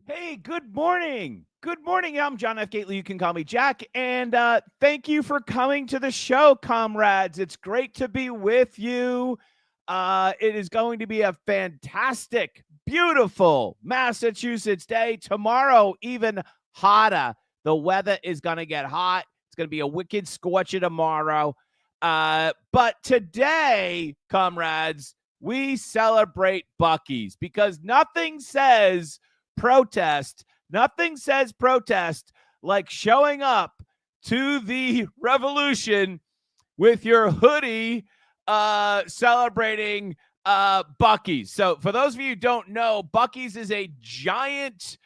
Hey, good morning. Good morning. I'm John F. Gately. You can call me Jack. And thank you for coming to the show, comrades. It's great to be with you. It is going to be a fantastic, beautiful Massachusetts day. Tomorrow, even hotter. The weather is going to get hot. It's going to be a wicked scorcher tomorrow. But today, comrades, we celebrate Buc-ee's because nothing says protest like showing up to the revolution with your hoodie celebrating Buc-ee's. So for those of you who don't know, Buc-ee's is a giant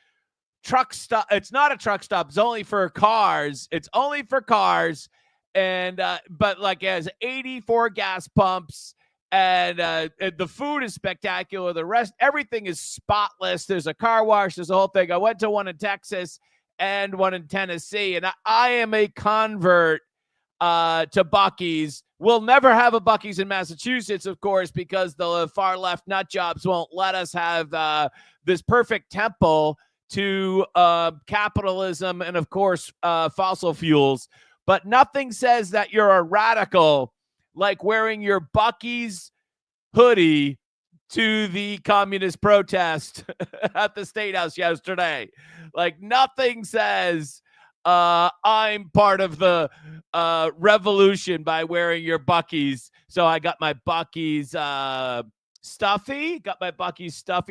truck stop. It's not a truck stop. It's only for cars. And but like it has 84 gas pumps. And the food is spectacular. The rest, everything is spotless. There's a car wash. There's a whole thing. I went to one in Texas and one in Tennessee. And I am a convert to Buc-ee's. We'll never have a Buc-ee's in Massachusetts, of course, because the far left nut jobs won't let us have this perfect temple to capitalism and, of course, fossil fuels. But nothing says that you're a radical like wearing your Buc-ee's hoodie to the communist protest at the State House yesterday. Like nothing says I'm part of the revolution by wearing your Buc-ee's. So I got my Buc-ee's stuffy,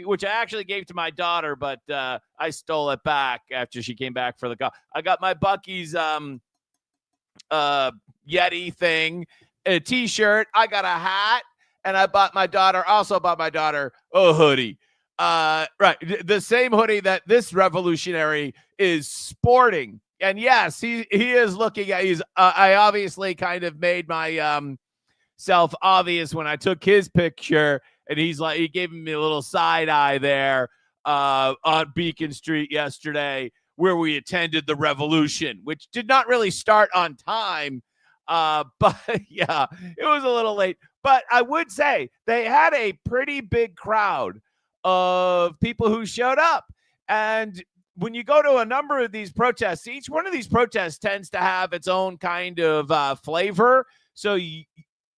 which I actually gave to my daughter, but I stole it back after she came back for the call. I got my Buc-ee's Yeti thing, a t-shirt, I got a hat, and I bought my daughter a hoodie. Right, the same hoodie that this revolutionary is sporting. And yes, he is looking at, I obviously kind of made my self obvious when I took his picture, and he gave me a little side eye there on Beacon Street yesterday, where we attended the revolution, which did not really start on time. But yeah, it was a little late. But I would say they had a pretty big crowd of people who showed up. And when you go to a number of these protests, each one of these protests tends to have its own kind of flavor. So,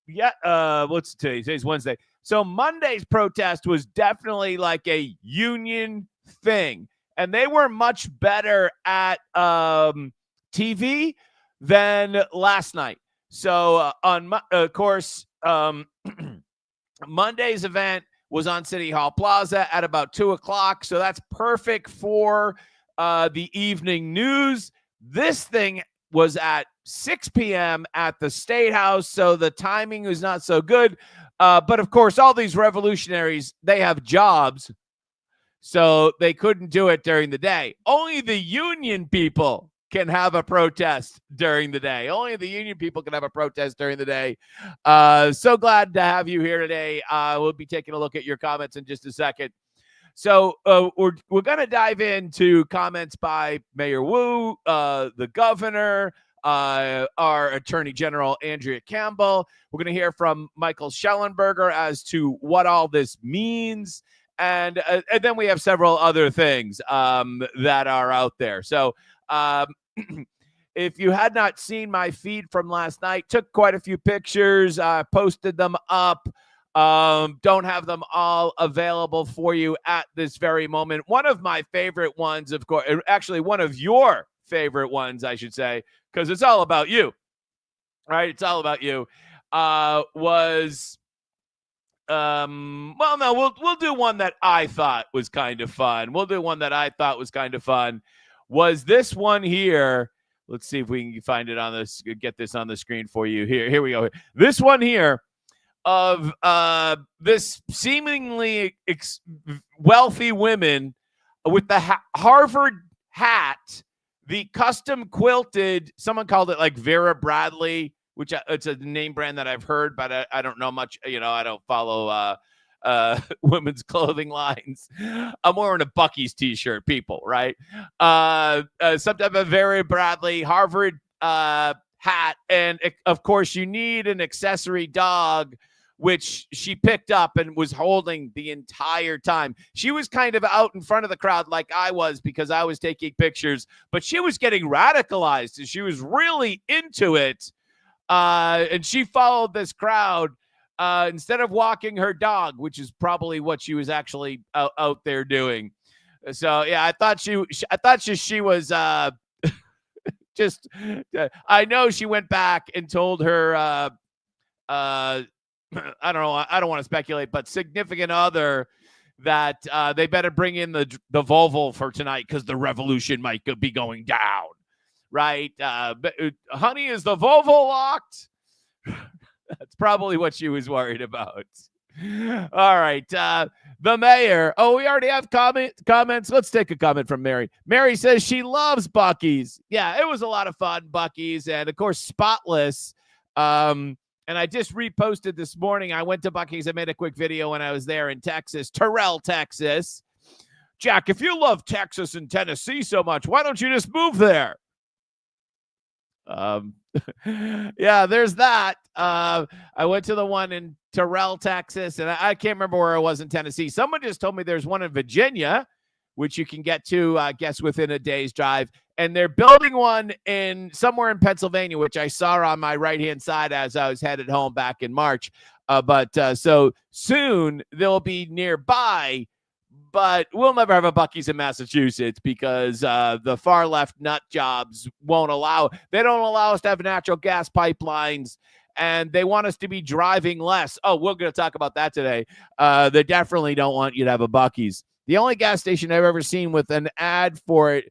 what's today? Today's Wednesday. So Monday's protest was definitely like a union thing. And they were much better at TV than last night. So of course, Monday's event was on City Hall Plaza at about 2:00. So that's perfect for the evening news. This thing was at 6 p.m. at the State House. So the timing was not so good. But of course, all these revolutionaries, they have jobs. So they couldn't do it during the day. Only the union people can have a protest during the day. Only the union people can have a protest during the day. So glad to have you here today. We'll be taking a look at your comments in just a second. So we're going to dive into comments by Mayor Wu, the governor, our Attorney General, Andrea Campbell. We're going to hear from Michael Shellenberger as to what all this means. And then we have several other things that are out there. So if you had not seen my feed from last night, took quite a few pictures, posted them up. Don't have them all available for you at this very moment. One of my favorite ones, of course, actually one of your favorite ones, I should say, because it's all about you, right? It's all about you. Was well, no, we'll do one that I thought was kind of fun. Was this one here? Let's see if we can find it on this, get this on the screen for you. Here we go. This one here of this seemingly wealthy women with the Harvard hat, the custom quilted, someone called it like Vera Bradley, which it's a name brand that I've heard, but I don't know much. I don't follow women's clothing lines. I'm wearing a Buc-ee's t-shirt, people, right? Some type of Vera Bradley Harvard hat. And of course, you need an accessory dog which she picked up and was holding the entire time. She was kind of out in front of the crowd like I was because I was taking pictures, but she was getting radicalized and she was really into it. And she followed this crowd instead of walking her dog, which is probably what she was actually out there doing. So yeah, I thought she was just. I know she went back and told her. I don't know. I don't want to speculate, but significant other that they better bring in the Volvo for tonight because the revolution might be going down. Right, honey, is the Volvo locked? That's probably what she was worried about. All right. The mayor. Oh, we already have comments. Let's take a comment from Mary. Mary says she loves Buc-ee's. Yeah, it was a lot of fun, Buc-ee's. And, of course, Spotless. And I just reposted this morning. I went to Buc-ee's. I made a quick video when I was there in Texas, Terrell, Texas. Jack, if you love Texas and Tennessee so much, why don't you just move there? Yeah, there's that. I went to the one in Terrell, Texas, and I can't remember where I was in Tennessee. Someone just told me there's one in Virginia, which you can get to, I guess, within a day's drive. And they're building one in somewhere in Pennsylvania, which I saw on my right-hand side as I was headed home back in March. So soon they'll be nearby. But we'll never have a Buc-ee's in Massachusetts because the far left nut jobs don't allow us to have natural gas pipelines, and they want us to be driving less. Oh, we're going to talk about that today. They definitely don't want you to have a Buc-ee's. The only gas station I've ever seen with an ad for it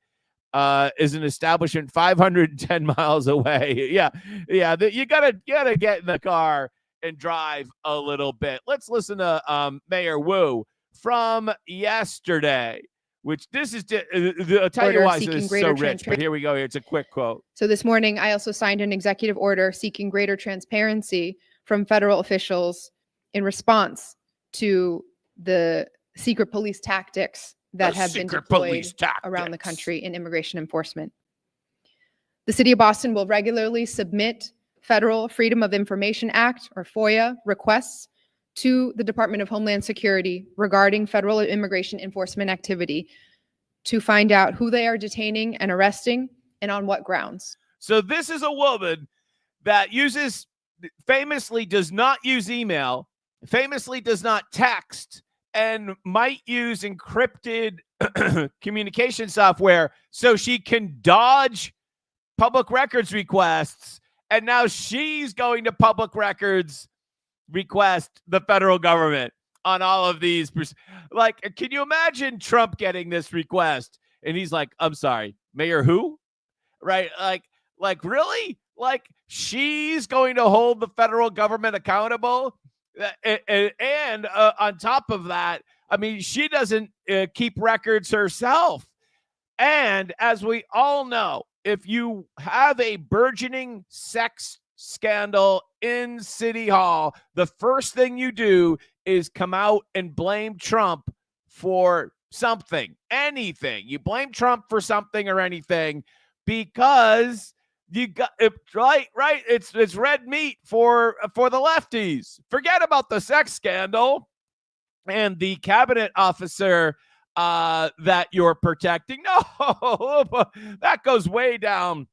is an establishment 510 miles away. Yeah. You gotta get in the car and drive a little bit. Let's listen to Mayor Wu from yesterday, which this is I'll tell you why this is so rich, but here we go. It's a quick quote. So this morning, I also signed an executive order seeking greater transparency from federal officials in response to the secret police tactics that have been deployed around the country in immigration enforcement. The city of Boston will regularly submit Federal Freedom of Information Act, or FOIA, requests to the Department of Homeland Security regarding federal immigration enforcement activity to find out who they are detaining and arresting and on what grounds. So this is a woman that famously does not use email, famously does not text, and might use encrypted communication software so she can dodge public records requests. And now she's going to public records request the federal government on all of these. Like, can you imagine Trump getting this request? And he's like, I'm sorry, Mayor who? Right? Like really? Like, she's going to hold the federal government accountable? And on top of that, I mean, she doesn't keep records herself. And as we all know, if you have a burgeoning sex scandal in City Hall, the first thing you do is come out and blame Trump for something, anything. You blame Trump for something or anything because you got it right. It's red meat for the lefties. Forget about the sex scandal and the cabinet officer that you're protecting. No, that goes way down.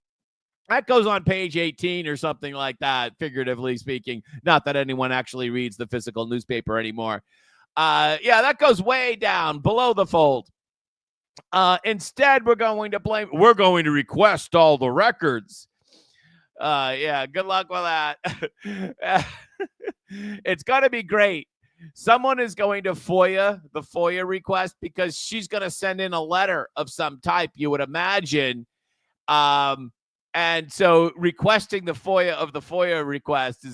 That goes on page 18 or something like that, figuratively speaking. Not that anyone actually reads the physical newspaper anymore. Yeah, that goes way down below the fold. Instead, we're going to request all the records. Yeah, good luck with that. It's going to be great. Someone is going to FOIA the FOIA request because she's going to send in a letter of some type, you would imagine. And so requesting the FOIA of the FOIA request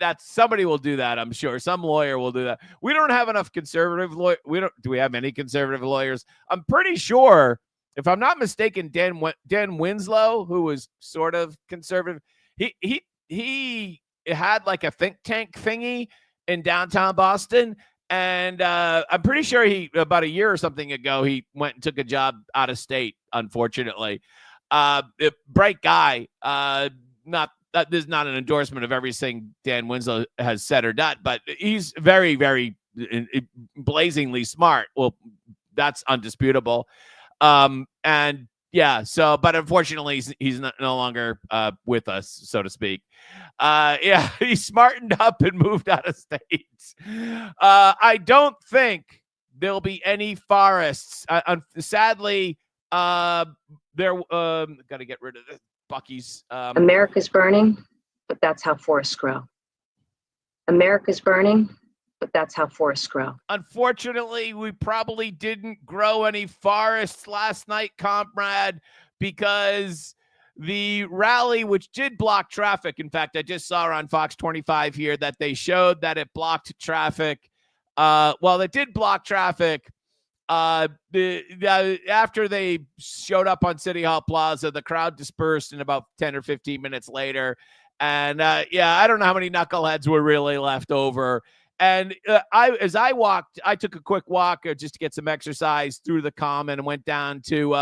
that's somebody will do that. I'm sure some lawyer will do that. We don't have enough conservative lawyers. Do we have any conservative lawyers? I'm pretty sure, if I'm not mistaken, Dan Winslow, who was sort of conservative, he had like a think tank thingy in downtown Boston. And I'm pretty sure about a year or something ago, he went and took a job out of state, unfortunately. Bright guy, not this is not an endorsement of everything Dan Winslow has said or done, but he's very, very blazingly smart. Well, that's undisputable. And yeah, so, but unfortunately, he's no longer with us, so to speak. Yeah, he smartened up and moved out of state. I don't think there'll be any forests. Sadly, there. Got to get rid of the Bucky's. America's burning, but that's how forests grow. America's burning, but that's how forests grow. Unfortunately, we probably didn't grow any forests last night, comrade, because the rally, which did block traffic. In fact, I just saw on Fox 25 here that they showed that it blocked traffic. Well, it did block traffic. After they showed up on City Hall Plaza, the crowd dispersed in about 10 or 15 minutes later. And yeah, I don't know how many knuckleheads were really left over. And as I walked, I took a quick walk just to get some exercise through the Common and went down to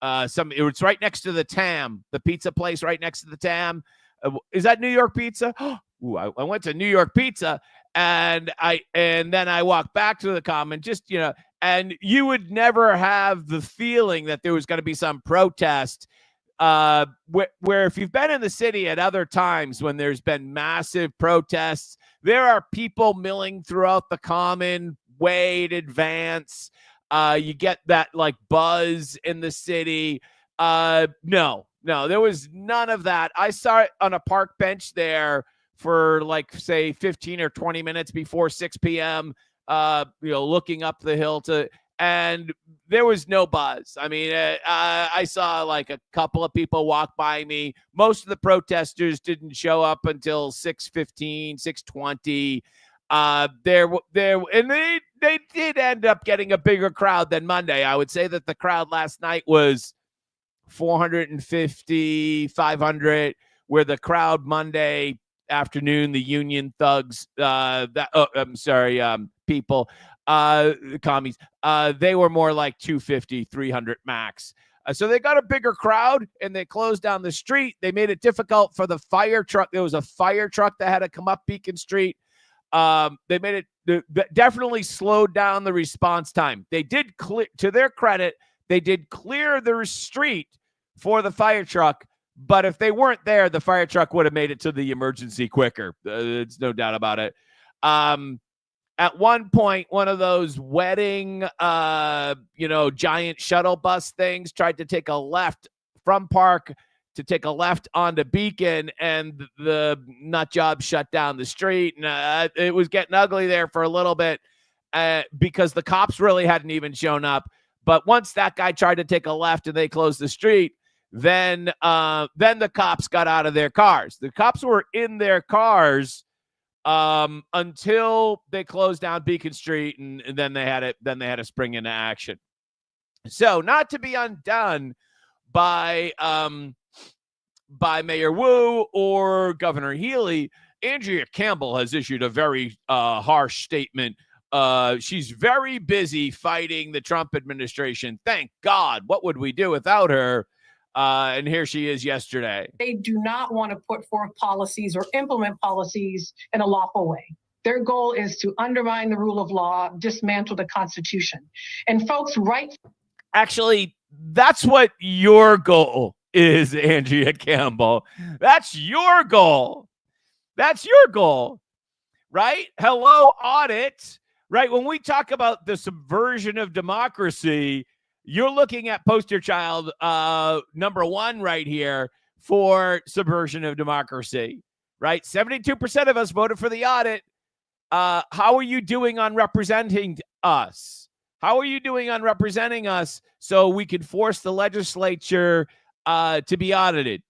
it was right next to the TAM, the pizza place right next to the TAM. Is that New York Pizza? Ooh, I went to New York Pizza, and then I walked back to the Common, just, and you would never have the feeling that there was going to be some protest. Where if you've been in the city at other times when there's been massive protests, there are people milling throughout the Common way in advance. You get that like buzz in the city. No, there was none of that. I saw it on a park bench there for like, say, 15 or 20 minutes before 6 p.m., looking up the hill and there was no buzz. I mean, I saw like a couple of people walk by me. Most of the protesters didn't show up until 6:15, 6:20. And they did end up getting a bigger crowd than Monday. I would say that the crowd last night was 450, 500, where the crowd Monday afternoon, the Union thugs, people, commies, they were more like 250, 300 max. So they got a bigger crowd and they closed down the street. They made it difficult for the fire truck. There was a fire truck that had to come up Beacon Street. They made it definitely slowed down the response time. They did clear, to their credit, they did clear the street for the fire truck. But if they weren't there, the fire truck would have made it to the emergency quicker. There's no doubt about it. At one point, one of those wedding, giant shuttle bus things tried to take a left from Park to take a left onto Beacon, and the nut job shut down the street. And it was getting ugly there for a little bit because the cops really hadn't even shown up. But once that guy tried to take a left and they closed the street, then the cops got out of their cars. The cops were in their cars until they closed down Beacon Street, and then they had to spring into action. So, not to be undone by Mayor Wu or Governor Healey, Andrea Campbell has issued a very harsh statement. She's very busy fighting the Trump administration. Thank God. What would we do without her? And here she is yesterday. They do not want to put forth policies or implement policies in a lawful way. Their goal is to undermine the rule of law, dismantle the Constitution. And folks, actually, that's what your goal is, Andrea Campbell. That's your goal. That's your goal, right? Hello, audit, right? When we talk about the subversion of democracy, you're looking at poster child number one right here for subversion of democracy, right? 72% of us voted for the audit. How are you doing on representing us? How are you doing on representing us so we can force the legislature to be audited?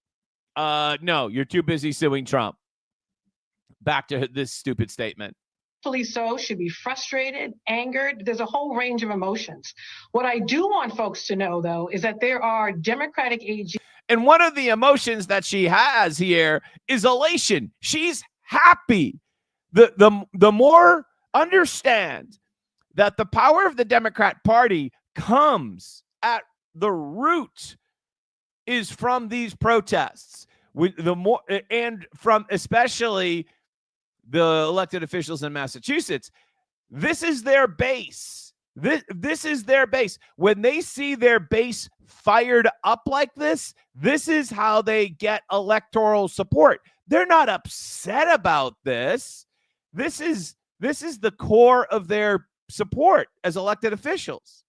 No, you're too busy suing Trump. Back to this stupid statement. So should be frustrated, angered. There's a whole range of emotions. What I do want folks to know, though, is that there are Democratic AGs. And one of the emotions that she has here is elation. She's happy. The more understand that the power of the Democrat Party comes at the root is from these protests. with the more, and from especially the elected officials in Massachusetts, this is their base. This is their base. When they see their base fired up like this is how they get electoral support. They're not upset about this. This is the core of their support as elected officials.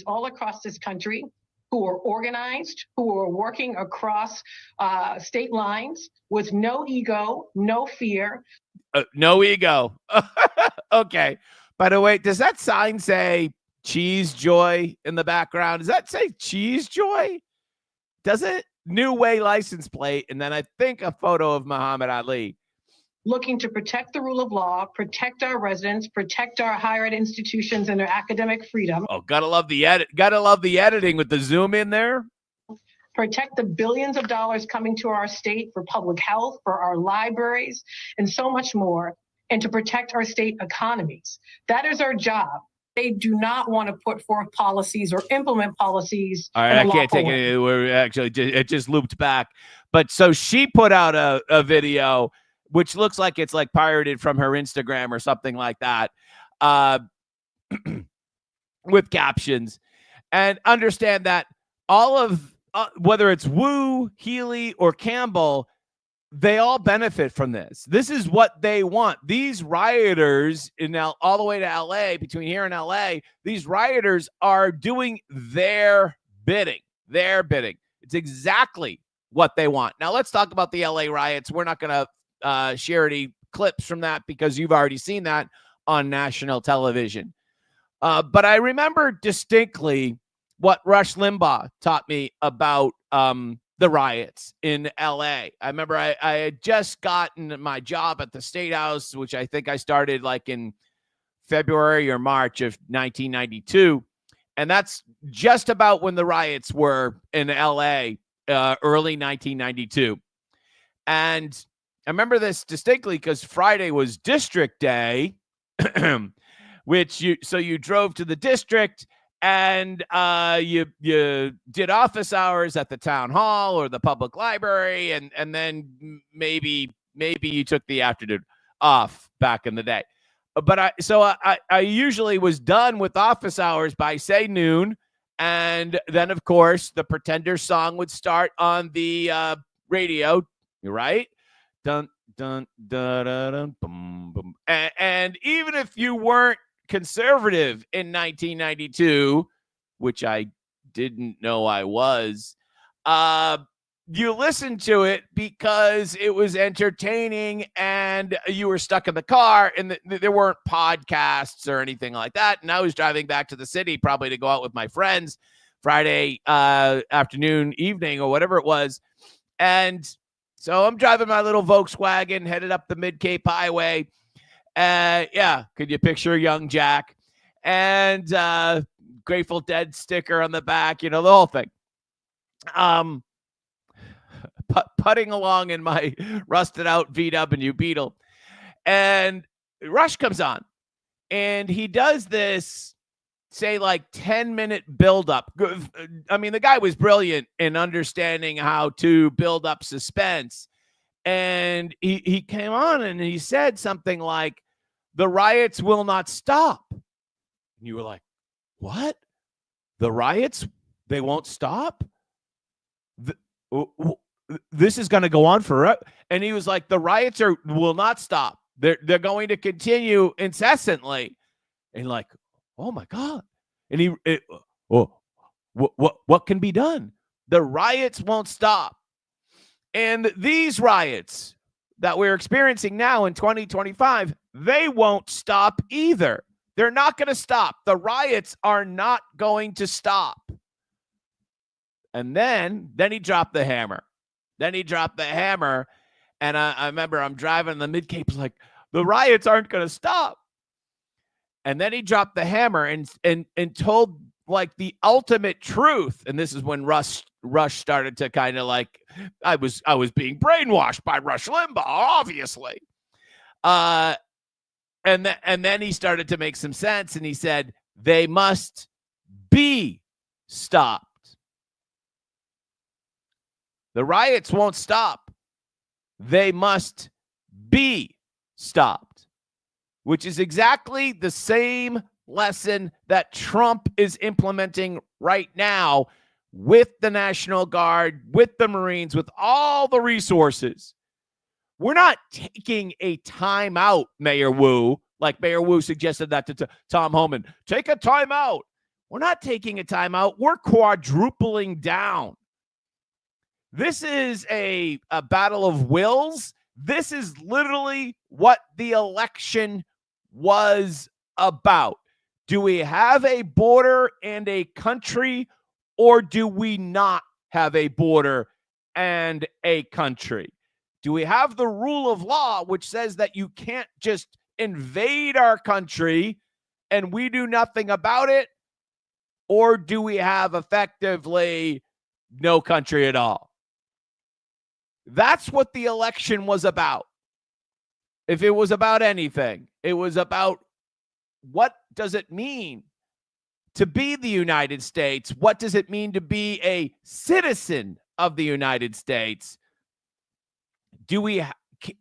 All across this country who are organized, who are working across state lines with no ego, no fear. No ego. Okay. By the way, does that sign say Cheese Joy in the background? Does that say Cheese Joy? Does it? New Way license plate. And then I think a photo of Muhammad Ali. Looking to protect the rule of law, protect our residents, protect our higher ed institutions and their academic freedom. Oh, gotta love the edit. Gotta love the editing with the zoom in there. Protect the billions of dollars coming to our state for public health, for our libraries, and so much more, and to protect our state economies. That is our job. They do not want to put forth policies or implement policies. All right, I can't take it. We're actually, it just looped back. But so she put out a video, which looks like it's like pirated from her Instagram or something like that, with captions. And understand that all of, whether it's Wu, Healey, or Campbell, they all benefit from this. This is what they want. These rioters all the way to LA, between here and LA, these rioters are doing their bidding. It's exactly what they want. Now let's talk about the LA riots. We're not going to share any clips from that because you've already seen that on national television. But I remember distinctly what Rush Limbaugh taught me about the riots in LA. I remember I had just gotten my job at the State House, which I think I started like in February or March of 1992. And that's just about when the riots were in LA, early 1992. And I remember this distinctly because Friday was District Day, which you drove to the district and you did office hours at the town hall or the public library, and then maybe you took the afternoon off back in the day. But I usually was done with office hours by say noon, and then of course the Pretender song would start on the radio. You're right. Dun dun dun dun, dun boom boom. And even if you weren't conservative in 1992, which I didn't know I was, you listened to it because it was entertaining and you were stuck in the car and there weren't podcasts or anything like that. And I was driving back to the city probably to go out with my friends Friday afternoon, evening, or whatever it was. And so I'm driving my little Volkswagen headed up the Mid-Cape Highway. Could you picture young Jack and Grateful Dead sticker on the back, the whole thing. Putting along in my rusted out VW Beetle, and Rush comes on and he does this, say, like 10-minute buildup. I mean, the guy was brilliant in understanding how to build up suspense. And he came on and he said something like, "The riots will not stop." And you were like, what? The riots, they won't stop? This is going to go on forever. And he was like, the riots will not stop. They're going to continue incessantly. And like, oh my God. And what can be done? The riots won't stop. And these riots that we're experiencing now in 2025, they won't stop either. They're not going to stop. The riots are not going to stop. And then he dropped the hammer. And I remember I'm driving the Mid-Cape, like, the riots aren't going to stop. And then he dropped the hammer and told like the ultimate truth. And this is when Rush started to kind of like, I was being brainwashed by Rush Limbaugh, obviously. And then he started to make some sense, and he said, they must be stopped. The riots won't stop. they must be stopped, which is exactly the same lesson that Trump is implementing right now with the National Guard, with the Marines, with all the resources. We're not taking a timeout, Mayor Wu, like Mayor Wu suggested that to Tom Homan. Take a timeout. We're not taking a timeout. We're quadrupling down. This is a battle of wills. This is literally what the election was about. Do we have a border and a country, or do we not have a border and a country? Do we have the rule of law, which says that you can't just invade our country and we do nothing about it? Or do we have effectively no country at all? That's what the election was about. If it was about anything, it was about what does it mean to be the United States? What does it mean to be a citizen of the United States?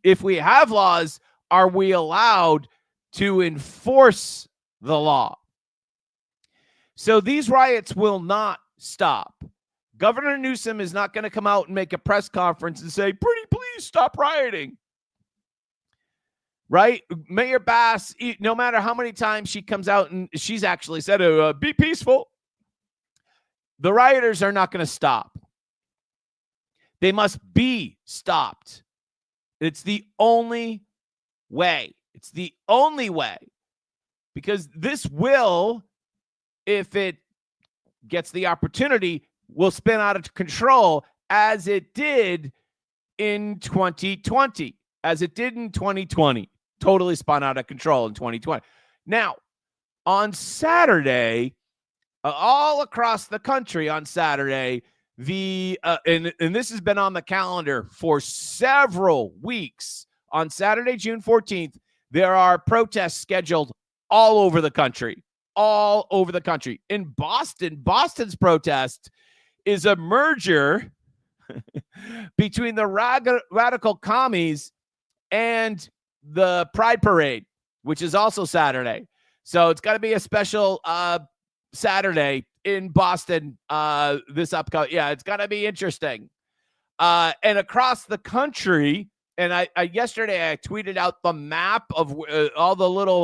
If we have laws, are we allowed to enforce the law? So these riots will not stop. Governor Newsom is not going to come out and make a press conference and say, pretty please stop rioting. Right? Mayor Bass, no matter how many times she comes out and she's actually said, be peaceful. The rioters are not going to stop. They must be stopped. It's the only way. It's the only way. Because this will, if it gets the opportunity, will spin out of control as it did in 2020, as it did in 2020. Totally spun out of control in 2020. Now, on Saturday, all across the country on Saturday, and this has been on the calendar for several weeks. On Saturday, June 14th, there are protests scheduled all over the country. All over the country. In Boston, Boston's protest is a merger between the radical commies and the Pride Parade, which is also Saturday. So it's got to be a special Saturday in Boston this upcoming. Yeah, it's got to be interesting. And across the country, and I yesterday I tweeted out the map of all the little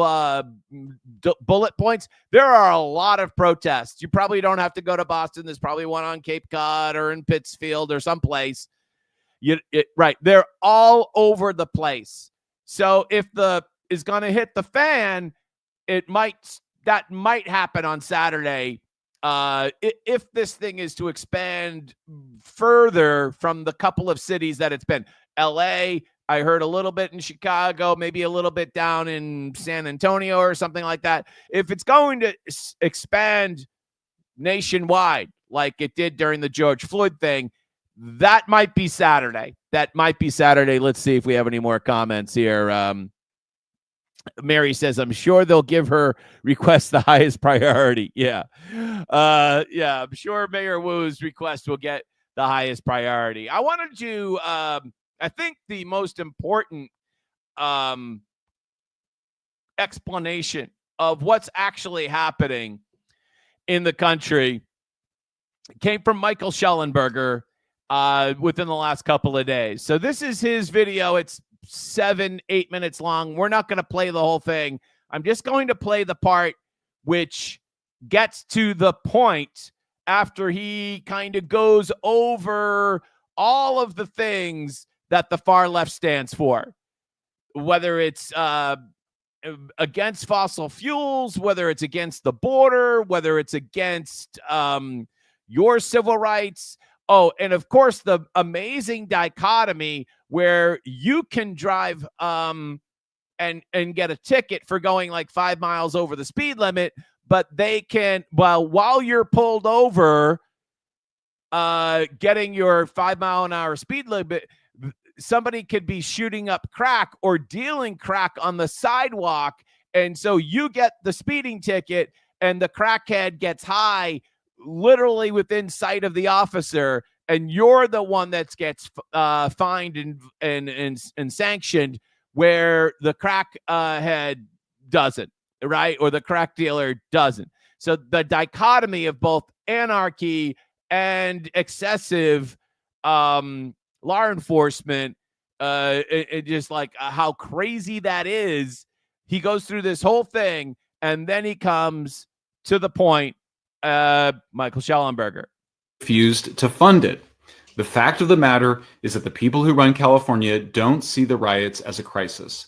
bullet points. There are a lot of protests. You probably don't have to go to Boston. There's probably one on Cape Cod or in Pittsfield or someplace. Right. They're all over the place. So if is going to hit the fan, that might happen on Saturday. If this thing is to expand further from the couple of cities that it's been. LA, I heard a little bit in Chicago, maybe a little bit down in San Antonio or something like that. If it's going to expand nationwide like it did during the George Floyd thing, that might be Saturday. Let's see if we have any more comments here. Mary says, I'm sure they'll give her request the highest priority. Yeah. I'm sure Mayor Wu's request will get the highest priority. I wanted to, I think the most important explanation of what's actually happening in the country came from Michael Shellenberger within the last couple of days. So this is his video. It's 7-8 minutes long. We're not going to play the whole thing. I'm just going to play the part which gets to the point after he kind of goes over all of the things that the far left stands for, whether it's against fossil fuels, whether it's against the border, whether it's against your civil rights. Oh, and of course, the amazing dichotomy where you can drive and get a ticket for going like 5 miles over the speed limit, but they can, while you're pulled over, getting your 5 mile an hour speed limit, somebody could be shooting up crack or dealing crack on the sidewalk. And so you get the speeding ticket and the crackhead gets high literally within sight of the officer. and you're the one that gets fined and sanctioned, where the crack head doesn't, right? Or the crack dealer doesn't. So the dichotomy of both anarchy and excessive law enforcement, it just like how crazy that is. He goes through this whole thing, and then he comes to the point, Michael Shellenberger. Refused to fund it. The fact of the matter is that the people who run California don't see the riots as a crisis.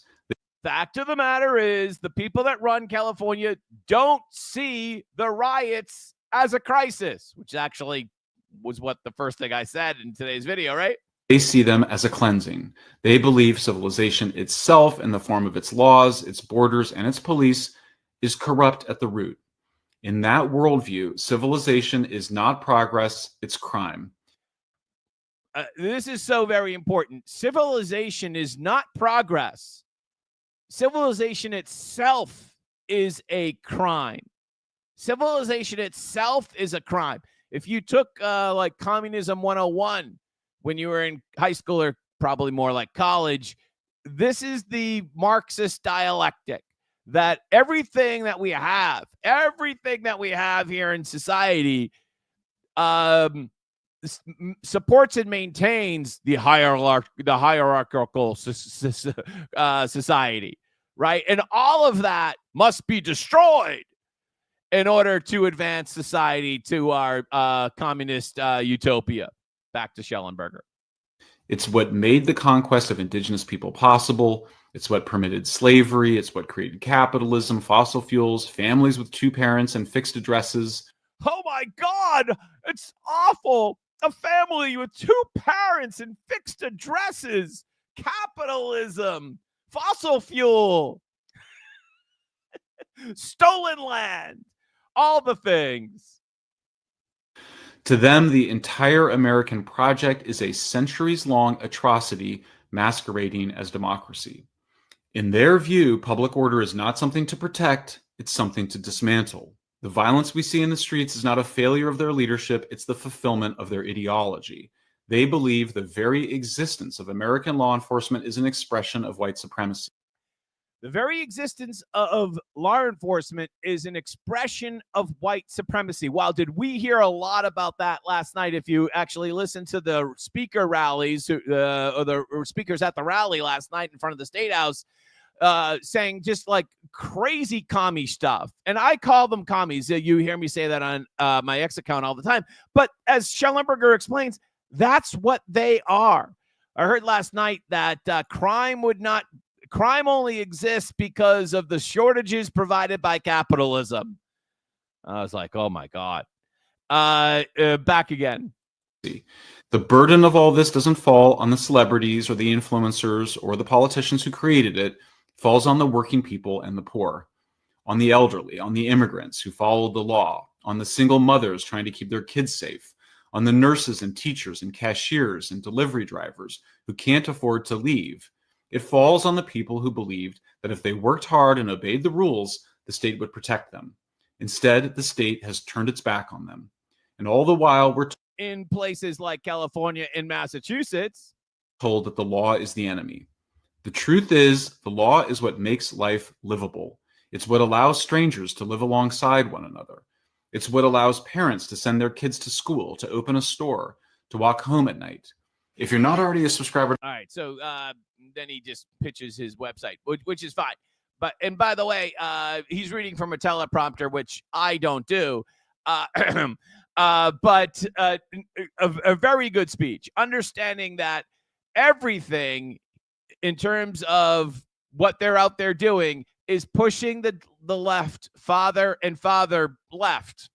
Fact of the matter is the people that run California don't see the riots as a crisis, which actually was what the first thing I said in today's video, right? They see them as a cleansing. They believe civilization itself, in the form of its laws, its borders, and its police, is corrupt at the root. In that worldview, civilization is not progress, it's crime. This is so very important. Civilization is not progress. Civilization itself is a crime. Civilization itself is a crime. If you took like Communism 101 when you were in high school, or probably more like college, this is the Marxist dialectic, that everything that we have here in society supports and maintains the hierarchical society, right? And all of that must be destroyed in order to advance society to our communist utopia. Back to Shellenberger. It's what made the conquest of indigenous people possible. It's what permitted slavery. It's what created capitalism, fossil fuels, families with two parents and fixed addresses. Oh my God, it's awful. A family with two parents and fixed addresses, capitalism, fossil fuel, stolen land, all the things. To them, the entire American project is a centuries-long atrocity masquerading as democracy. In their view, public order is not something to protect, it's something to dismantle. The violence we see in the streets is not a failure of their leadership, it's the fulfillment of their ideology. They believe the very existence of American law enforcement is an expression of white supremacy. The very existence of law enforcement is an expression of white supremacy. Wow, did we hear a lot about that last night? If you actually listen to the speaker rallies, or the speakers at the rally last night in front of the State House, saying just like crazy commie stuff. And I call them commies. You hear me say that on my X account all the time. But as Shellenberger explains, that's what they are. I heard last night that crime only exists because of the shortages provided by capitalism. I was like, oh my God. Back again. The burden of all this doesn't fall on the celebrities or the influencers or the politicians who created it. It falls on the working people and the poor, on the elderly, on the immigrants who follow the law, on the single mothers trying to keep their kids safe, on the nurses and teachers and cashiers and delivery drivers who can't afford to leave. It falls on the people who believed that if they worked hard and obeyed the rules, the state would protect them. Instead, the state has turned its back on them. And all the while, we're in places like California and Massachusetts, told that the law is the enemy. The truth is, the law is what makes life livable. It's what allows strangers to live alongside one another. It's what allows parents to send their kids to school, to open a store, to walk home at night. If you're not already a subscriber. All right. So then he just pitches his website, which is fine. And by the way, he's reading from a teleprompter, which I don't do. But a very good speech, understanding that everything in terms of what they're out there doing is pushing the left farther and farther left.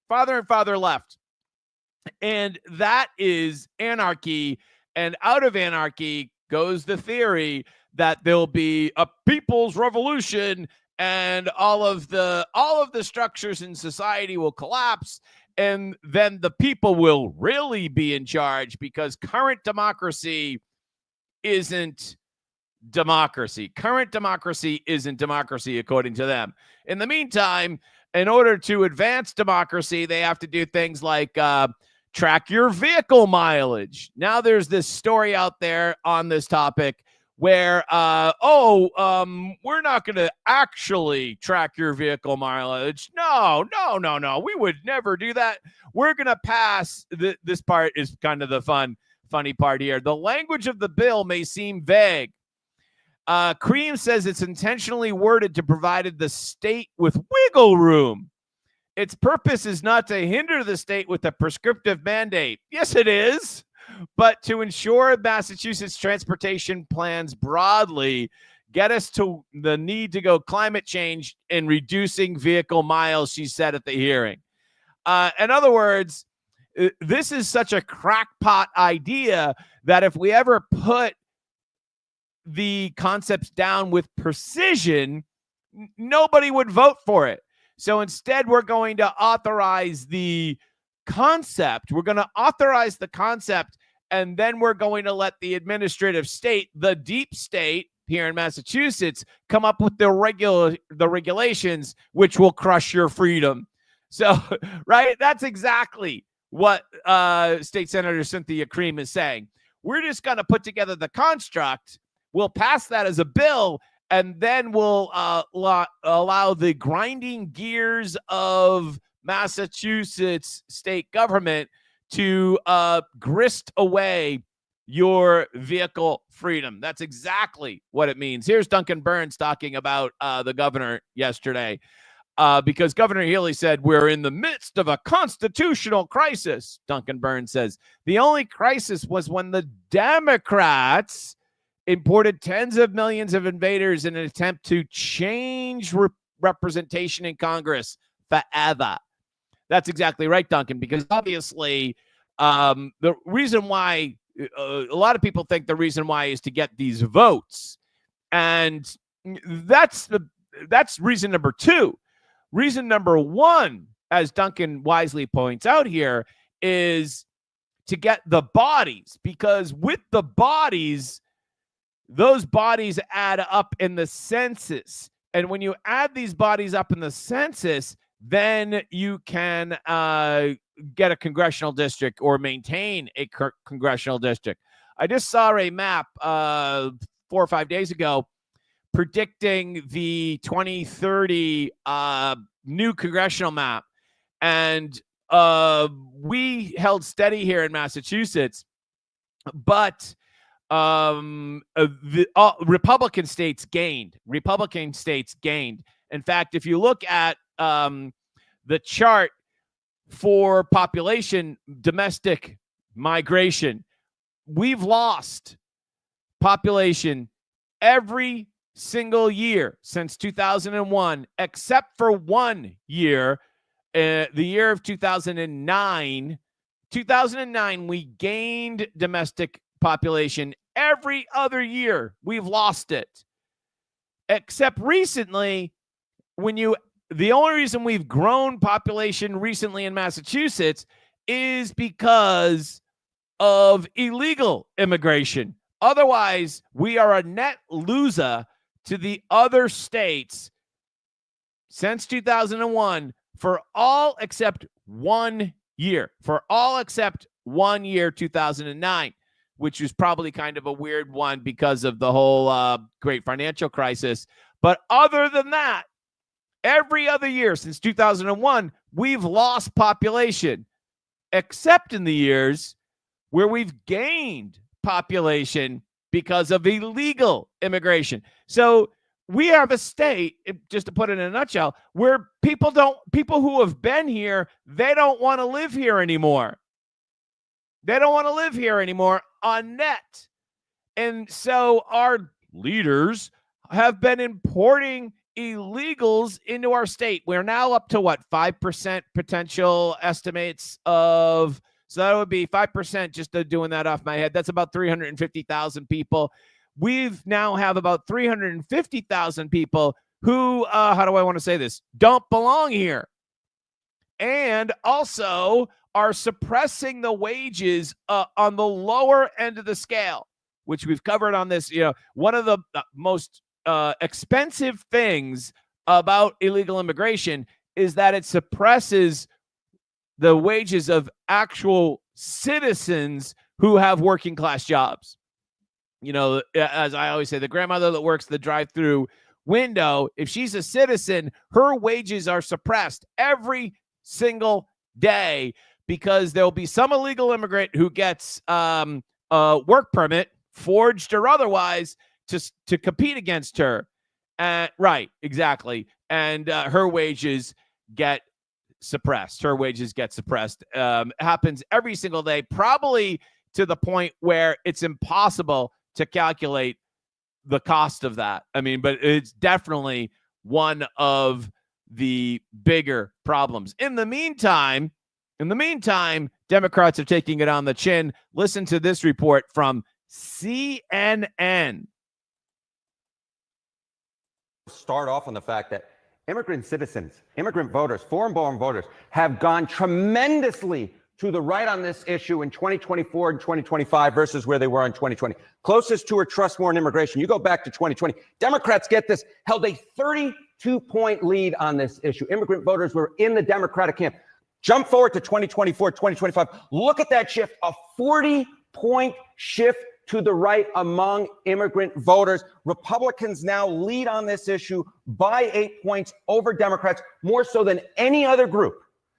And that is anarchy. And out of anarchy goes the theory that there'll be a people's revolution and all of the structures in society will collapse. And then the people will really be in charge, because current democracy isn't democracy. Current democracy isn't democracy, according to them. In the meantime, in order to advance democracy, they have to do things like track your vehicle mileage. Now there's this story out there on this topic where, we're not going to actually track your vehicle mileage. No. We would never do that. We're going to pass. This part is kind of the funny part here. The language of the bill may seem vague. Cream says it's intentionally worded to provide the state with wiggle room. Its purpose is not to hinder the state with a prescriptive mandate. Yes, it is. But to ensure Massachusetts transportation plans broadly get us to the need to go climate change and reducing vehicle miles, she said at the hearing. In other words, this is such a crackpot idea that if we ever put the concepts down with precision, nobody would vote for it. So instead, we're going to authorize the concept. We're going to authorize the concept, and then we're going to let the administrative state, the deep state here in Massachusetts, come up with the regulations, which will crush your freedom. So, right, that's exactly what State Senator Cynthia Cream is saying. We're just going to put together the construct. We'll pass that as a bill, and then we'll allow the grinding gears of Massachusetts state government to grist away your vehicle freedom. That's exactly what it means. Here's Duncan Burns talking about the governor yesterday, because Governor Healey said, we're in the midst of a constitutional crisis. Duncan Burns says, the only crisis was when the Democrats imported tens of millions of invaders in an attempt to change representation in Congress forever. That's exactly right, Duncan, because obviously the reason why a lot of people think the reason why is to get these votes. And that's reason number two. Reason number one, as Duncan wisely points out here, is to get the bodies, because with the bodies, those bodies add up in the census. And when you add these bodies up in the census, then you can get a congressional district or maintain a congressional district. I just saw a map 4 or 5 days ago predicting the 2030 new congressionall map. And we held steady here in Massachusetts, but Republican states gained. In fact, if you look at the chart for population, domestic migration, we've lost population every single year since 2001, except for 1 year, the year of 2009. 2009, we gained domestic population. Every other year, we've lost it. Except recently, the only reason we've grown population recently in Massachusetts is because of illegal immigration. Otherwise, we are a net loser to the other states since 2001 for all except 1 year. For all except 1 year, 2009, which was probably kind of a weird one because of the whole great financial crisis. But other than that, every other year since 2001, we've lost population, except in the years where we've gained population because of illegal immigration. So we have a state, just to put it in a nutshell, where people who have been here, they don't want to live here anymore. They don't want to live here anymore on net. And so our leaders have been importing illegals into our state. We're now up to 5% potential estimates of, so that would be 5%, just doing that off my head. That's about 350,000 people. We've now have about 350,000 people who, how do I want to say this, don't belong here. And also are suppressing the wages on the lower end of the scale, which we've covered on this. One of the most expensive things about illegal immigration is that it suppresses the wages of actual citizens who have working class jobs. You know, as I always say, the grandmother that works the drive-through window, if she's a citizen, her wages are suppressed every single day because there'll be some illegal immigrant who gets a work permit, forged or otherwise, to compete against her. Right, exactly. And her wages get suppressed. Her wages get suppressed. Happens every single day, probably to the point where it's impossible to calculate the cost of that. I mean, but it's definitely one of the bigger problems. In the meantime, Democrats are taking it on the chin. Listen to this report from CNN. Start off on the fact that immigrant citizens, immigrant voters, foreign-born voters have gone tremendously to the right on this issue in 2024 and 2025 versus where they were in 2020. Closest to or trust more in immigration. You go back to 2020. Democrats, get this, held a 32-point lead on this issue. Immigrant voters were in the Democratic camp. Jump forward to 2024, 2025. Look at that shift, a 40-point shift to the right among immigrant voters. Republicans now lead on this issue by 8 points over Democrats, more so than any other group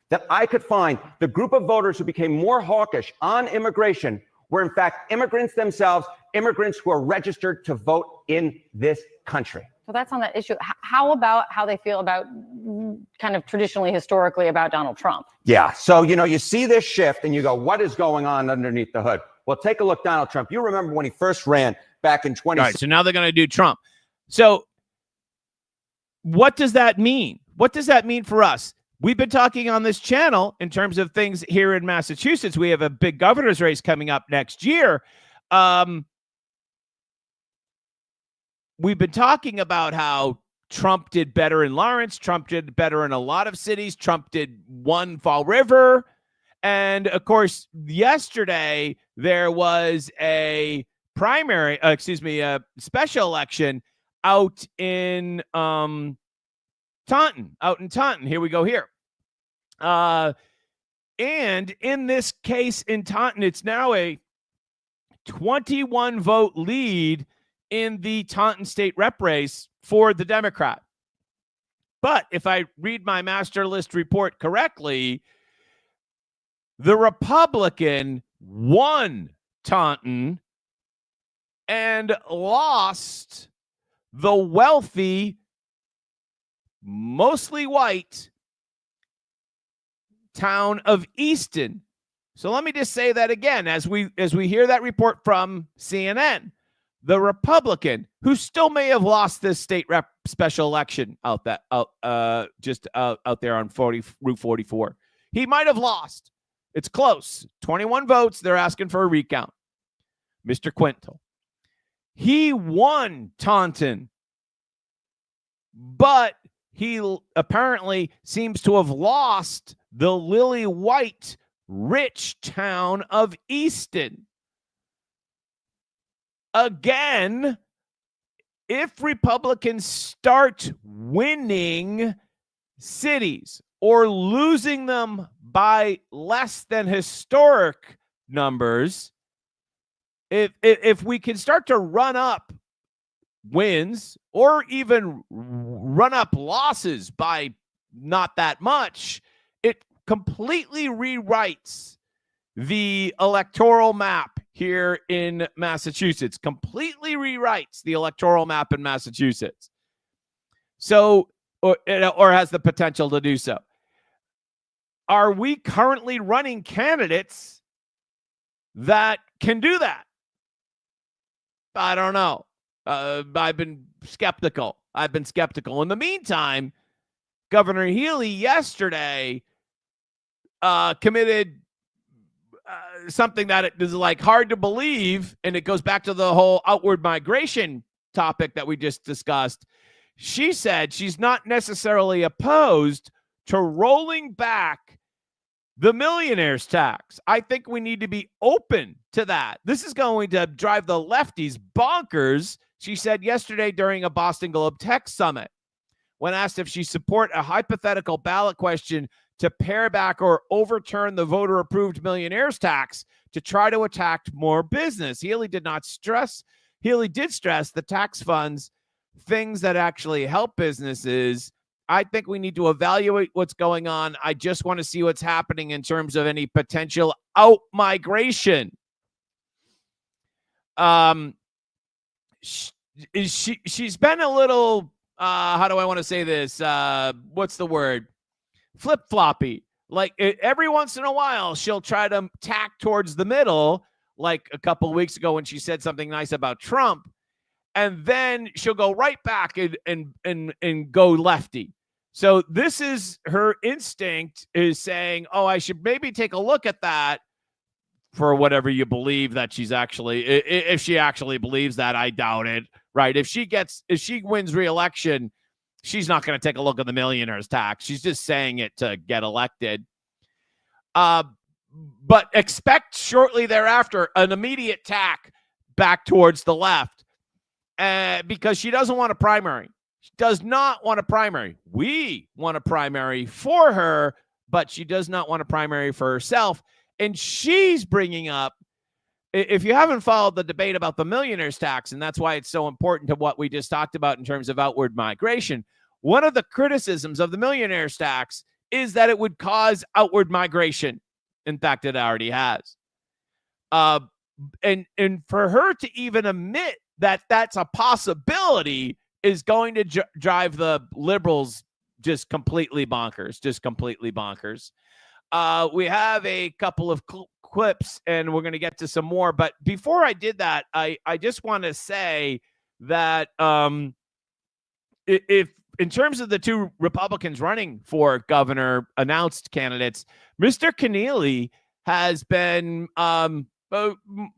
that I could find. The group of voters who became more hawkish on immigration were, in fact, immigrants themselves, immigrants who are registered to vote in this country. So that's on that issue. How about how they feel about kind of traditionally, historically about Donald Trump? Yeah. So, you know, you see this shift and you go, what is going on underneath the hood? Well, take a look, Donald Trump. You remember when he first ran back in 2016. All right, so now they're going to do Trump. So what does that mean? What does that mean for us? We've been talking on this channel in terms of things here in Massachusetts. We have a big governor's race coming up next year. We've been talking about how Trump did better in Lawrence. Trump did better in a lot of cities. Trump did one Fall River. And, of course, yesterday there was a a special election out in Taunton. Here we go here. And in this case in Taunton, it's now a 21 vote lead in the Taunton state rep race for the Democrat. But if I read my master list report correctly, the Republican won Taunton and lost the wealthy, mostly white town of Easton. So let me just say that again as we hear that report from CNN. The Republican, who still may have lost this state rep special election out there on Route 44. He might have lost. It's close. 21 votes. They're asking for a recount. Mr. Quintal. He won Taunton, but he apparently seems to have lost the lily white rich town of Easton. Again, if Republicans start winning cities or losing them by less than historic numbers, if we can start to run up wins or even run up losses by not that much, it completely rewrites the electoral map here in Massachusetts. Completely rewrites the electoral map in Massachusetts. So, or has the potential to do so. Are we currently running candidates that can do that? I don't know. I've been skeptical. In the meantime, Governor Healey yesterday committed something that is like hard to believe, and it goes back to the whole outward migration topic that we just discussed. She said she's not necessarily opposed to rolling back the millionaire's tax. I think we need to be open to that. This is going to drive the lefties bonkers, she said yesterday during a Boston Globe Tech Summit. When asked if she support a hypothetical ballot question to pare back or overturn the voter-approved millionaires tax to try to attract more business. Healey did stress the tax funds, things that actually help businesses. I think we need to evaluate what's going on. I just want to see what's happening in terms of any potential out-migration. She's been a little, how do I want to say this? What's the word? Flip-floppy. Like every once in a while, she'll try to tack towards the middle, like a couple of weeks ago when she said something nice about Trump. And then she'll go right back and go lefty. So this is her instinct, is saying, oh, I should maybe take a look at that, for whatever you believe that she's actually, if she actually believes that. I doubt it, right? If she wins re-election, she's not going to take a look at the millionaire's tax. She's just saying it to get elected. But expect shortly thereafter an immediate tack back towards the left, because she doesn't want a primary. She does not want a primary. We want a primary for her, but she does not want a primary for herself. And she's bringing up, if you haven't followed the debate about the millionaire's tax, and that's why it's so important to what we just talked about in terms of outward migration, one of the criticisms of the millionaire's tax is that it would cause outward migration. In fact, it already has. And for her to even admit that that's a possibility is going to drive the liberals just completely bonkers, We have a couple of clips, and we're going to get to some more. But before I did that, I just want to say that if in terms of the two Republicans running for governor, announced candidates, Mr. Keneally has been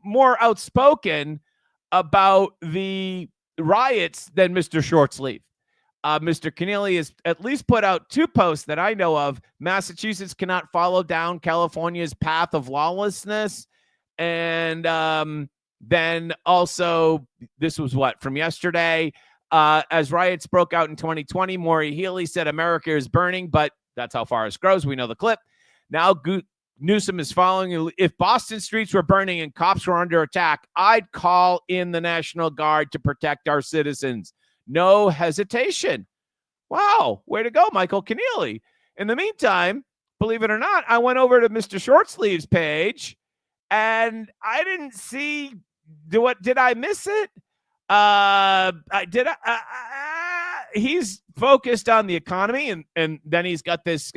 more outspoken about the riots than Mr. Shortsleeve. Mr. Keneally has at least put out two posts that I know of. Massachusetts cannot follow down California's path of lawlessness. And then also, this was from yesterday. As riots broke out in 2020, Maureen Healey said America is burning, but that's how far it grows. We know the clip. Now Newsom is following. If Boston streets were burning and cops were under attack, I'd call in the National Guard to protect our citizens. No hesitation. Wow, way to go, Michael Keneally. In the meantime, believe it or not, I went over to Mr. Shortsleeve's page, and I didn't see. Did I miss it? He's focused on the economy, and then he's got this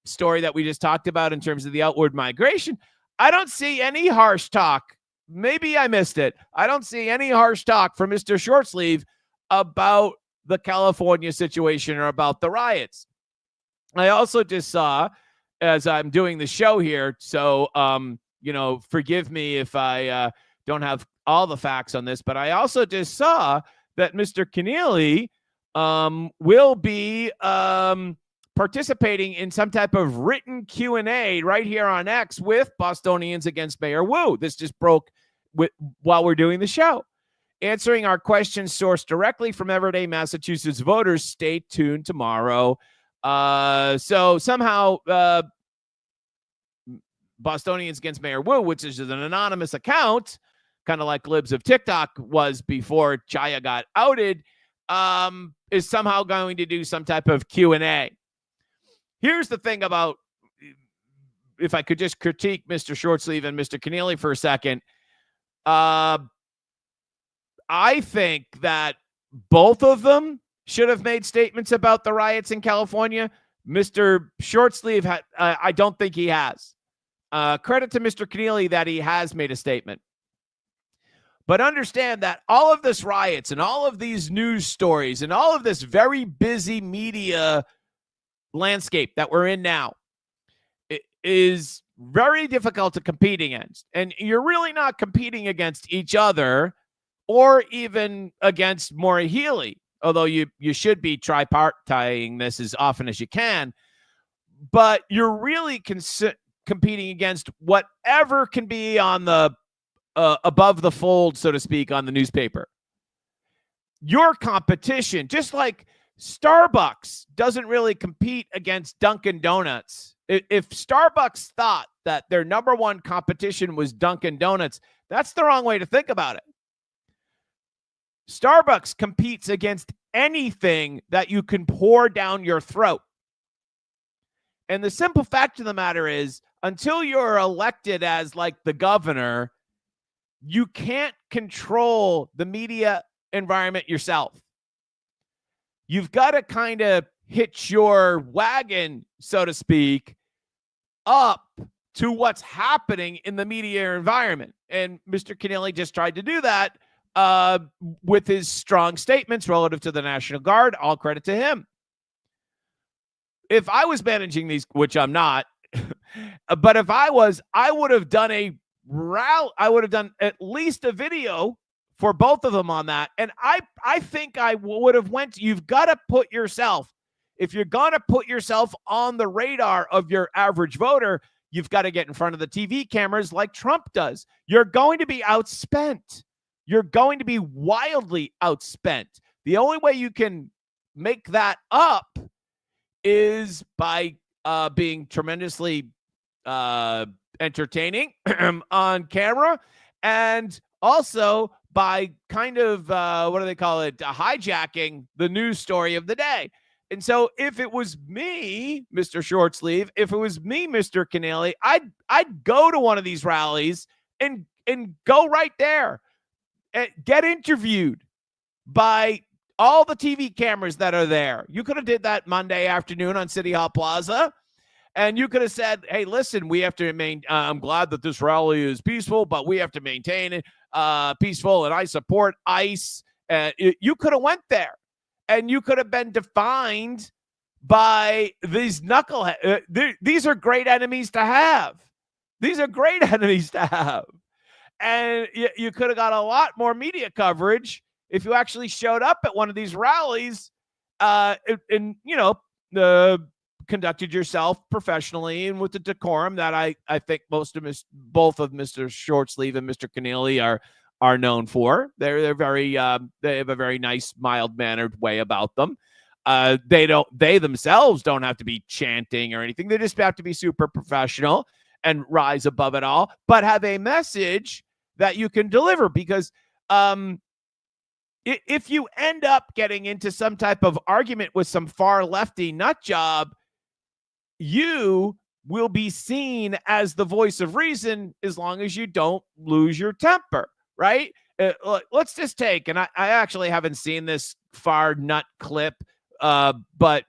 story that we just talked about in terms of the outward migration. I don't see any harsh talk. Maybe I missed it. I don't see any harsh talk from Mr. Shortsleeve about the California situation or about the riots. I also just saw, as I'm doing the show here, so forgive me if I don't have all the facts on this, but I also just saw that Mr. Keneally will be participating in some type of written Q&A right here on X with Bostonians against Mayor Wu. This just broke while we're doing the show. Answering our questions sourced directly from everyday Massachusetts voters. Stay tuned tomorrow. So somehow Bostonians against Mayor Wu, which is an anonymous account, kind of like Libs of TikTok was before Chaya got outed, is somehow going to do some type of Q&A. Here's the thing about, if I could just critique Mr. Shortsleeve and Mr. Keneally for a second, I think that both of them should have made statements about the riots in California. Mr. Shortsleeve, I don't think he has. Credit to Mr. Keneally that he has made a statement. But understand that all of this riots and all of these news stories and all of this very busy media landscape that we're in now is very difficult to compete against. And you're really not competing against each other or even against Maureen Healey, although you should be tripartiting this as often as you can. But you're really competing against whatever can be on the above the fold, so to speak, on the newspaper. Your competition, just like Starbucks doesn't really compete against Dunkin' Donuts If Starbucks thought that their number one competition was Dunkin' Donuts, that's the wrong way to think about it. Starbucks competes against anything that you can pour down your throat. And the simple fact of the matter is, until you're elected as like the governor, you can't control the media environment yourself. You've got to kind of hitch your wagon, so to speak, up to what's happening in the media environment. And Mr. Keneally just tried to do that with his strong statements relative to the National Guard. All credit to him. If I was managing these, which I'm not, but if I was, I would have done I would have done at least a video for both of them on that. And I think I would have you've got to put yourself, if you're going to put yourself on the radar of your average voter, you've got to get in front of the TV cameras like Trump does. You're going to be outspent. You're going to be wildly outspent. The only way you can make that up is by being tremendously entertaining on camera, and also by kind of, what do they call it, hijacking the news story of the day. And so if it was me, Mr. Shortsleeve, if it was me, Mr. Keneally, I'd go to one of these rallies and go right there and get interviewed by all the TV cameras that are there. You could have did that Monday afternoon on City Hall Plaza, and you could have said, hey, listen, we have to I'm glad that this rally is peaceful, but we have to maintain it peaceful, and I support ICE. You could have went there, and you could have been defined by these knuckleheads. These are great enemies to have. These are great enemies to have. And you could have got a lot more media coverage if you actually showed up at one of these rallies and conducted yourself professionally and with the decorum that I think both of Mr. Shortsleeve and Mr. Keneally are known for. They're very they have a very nice, mild-mannered way about them. They themselves don't have to be chanting or anything. They just have to be super professional and rise above it all, but have a message that you can deliver. Because if you end up getting into some type of argument with some far lefty nut job, you will be seen as the voice of reason as long as you don't lose your temper, right? Let's just take, and I actually haven't seen this far nut clip, but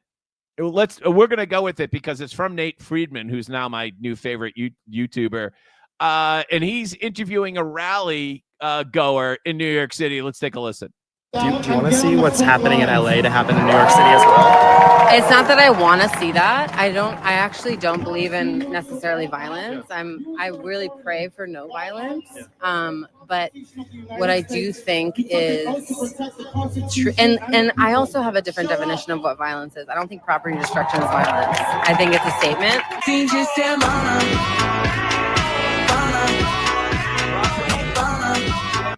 we're going to go with it because it's from Nate Friedman, who's now my new favorite YouTuber. And he's interviewing a rally goer in New York City. Let's take a listen. Do you want to see what's happening in LA to happen in New York City as well? It's not that I want to see that. I actually don't believe in necessarily violence. I really pray for no violence. But what I do think is true, and I also have a different definition of what violence is. I don't think property destruction is violence. I think it's a statement.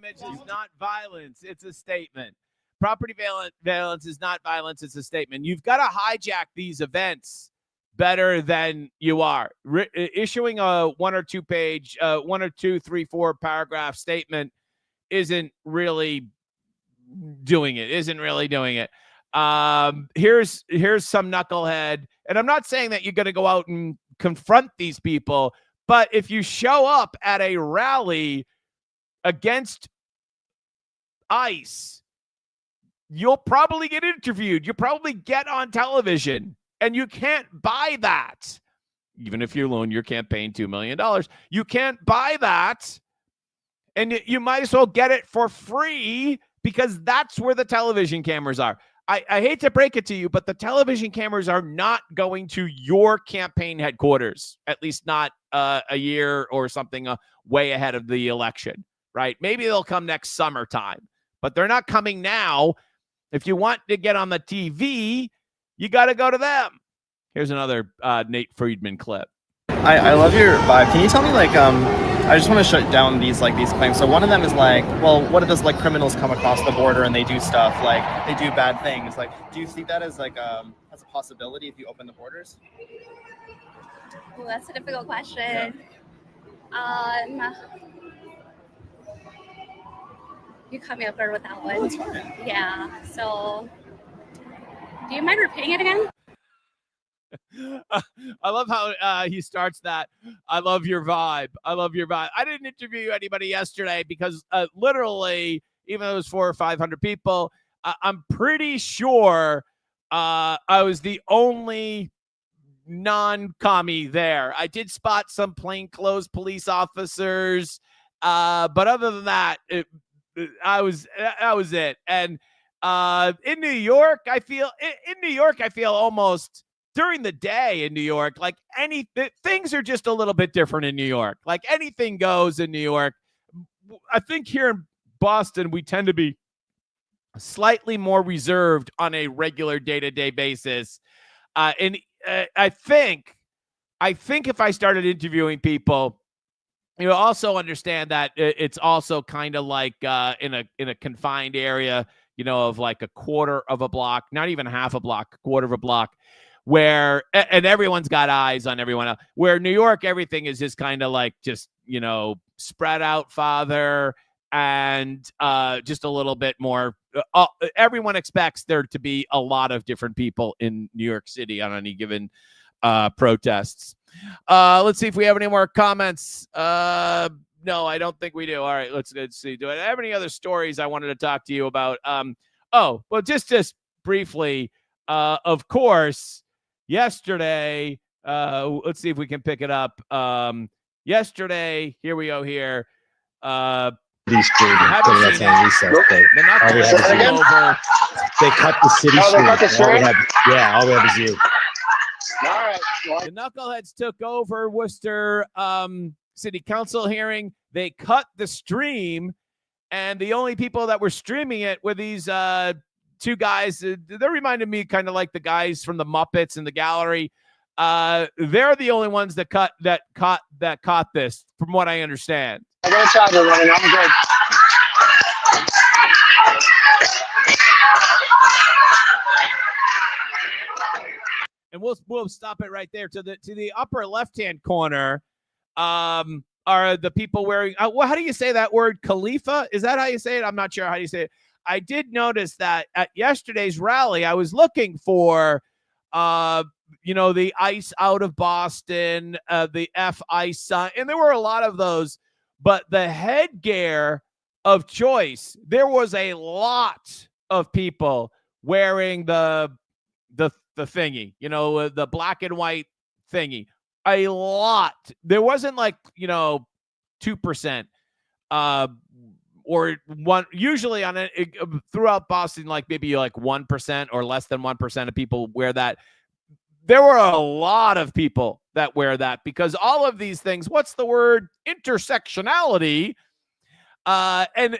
Is not violence, it's a statement. Property violence is not violence, it's a statement. You've got to hijack these events better than you are. Issuing a 1 or 2 page, 1 or 2, 3, 4 paragraph statement isn't really doing it. Here's some knucklehead, and I'm not saying that you're going to go out and confront these people, but if you show up at a rally against ICE, you'll probably get interviewed. You'll probably get on television, and you can't buy that. Even if you loan your campaign $2 million, you can't buy that. And you might as well get it for free because that's where the television cameras are. I hate to break it to you, but the television cameras are not going to your campaign headquarters, at least not a year or something way ahead of the election, right? Maybe they'll come next summertime, but they're not coming now. If you want to get on the TV, you got to go to them. Here's another Nate Friedman clip. I love your vibe. Can you tell me, I just want to shut down these claims. So one of them is what if those criminals come across the border and they do stuff, they do bad things? Do you see that as as a possibility if you open the borders? Well, that's a difficult question. You caught me off guard with that one. Oh, that's fine. Yeah. So, do you mind repeating it again? I love how he starts that. I love your vibe. I love your vibe. I didn't interview anybody yesterday because literally, even though it was 400 or 500 people, I'm pretty sure I was the only non-commie there. I did spot some plainclothes police officers, but other than that, that was it. And in New York, I feel almost during the day in New York, like things are just a little bit different in New York. Like anything goes in New York. I think here in Boston, we tend to be slightly more reserved on a regular day-to-day basis. And I think if I started interviewing people, you also understand that it's also kind of like in a confined area, of like a quarter of a block, not even half a block, quarter of a block, where and everyone's got eyes on everyone else. Where New York, everything is just kind of like just spread out, father, and just a little bit more. Everyone expects there to be a lot of different people in New York City on any given protests. Let's see if we have any more comments. No, I don't think we do. All right, let's see. Do I have any other stories I wanted to talk to you about? Well, just briefly, of course, yesterday, let's see if we can pick it up. Yesterday, here we go here. City street and put it on recess. They cut the city street. All we have is you. All right. The knuckleheads took over Worcester City Council hearing. They cut the stream, and the only people that were streaming it were these two guys. They reminded me kind of like the guys from the Muppets in the gallery. They're the only ones that caught this, from what I understand. I got a charger running. I'm good. And we'll stop it right there. To the upper left-hand corner are the people wearing how do you say that word? Khalifa? Is that how you say it? I'm not sure how you say it. I did notice that at yesterday's rally, I was looking for the ICE out of Boston, the F ICE sign, and there were a lot of those. But the headgear of choice, there was a lot of people wearing the thingy, the black and white thingy. A lot. There wasn't like 2%, or one. Usually on it throughout Boston, like maybe like 1% or less than 1% of people wear that. There were a lot of people that wear that because all of these things, what's the word? Intersectionality. And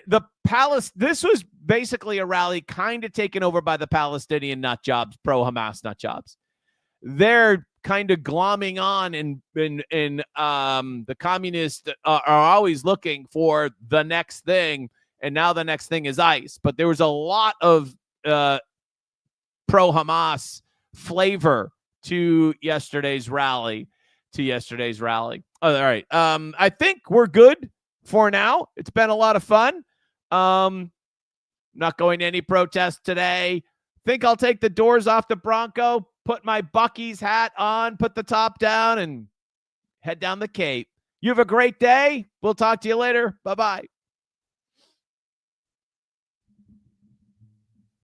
this was basically a rally kind of taken over by the Palestinian nut jobs, pro-Hamas nut jobs. They're kind of glomming on, and the communists are always looking for the next thing, and now the next thing is ICE. But there was a lot of pro-Hamas flavor to yesterday's rally. All right. I think we're good for now. It's been a lot of fun. Not going to any protest today. Think I'll take the doors off the Bronco, put my Buc-ee's hat on, put the top down, and head down the Cape. You have a great day. We'll talk to you later. Bye-bye.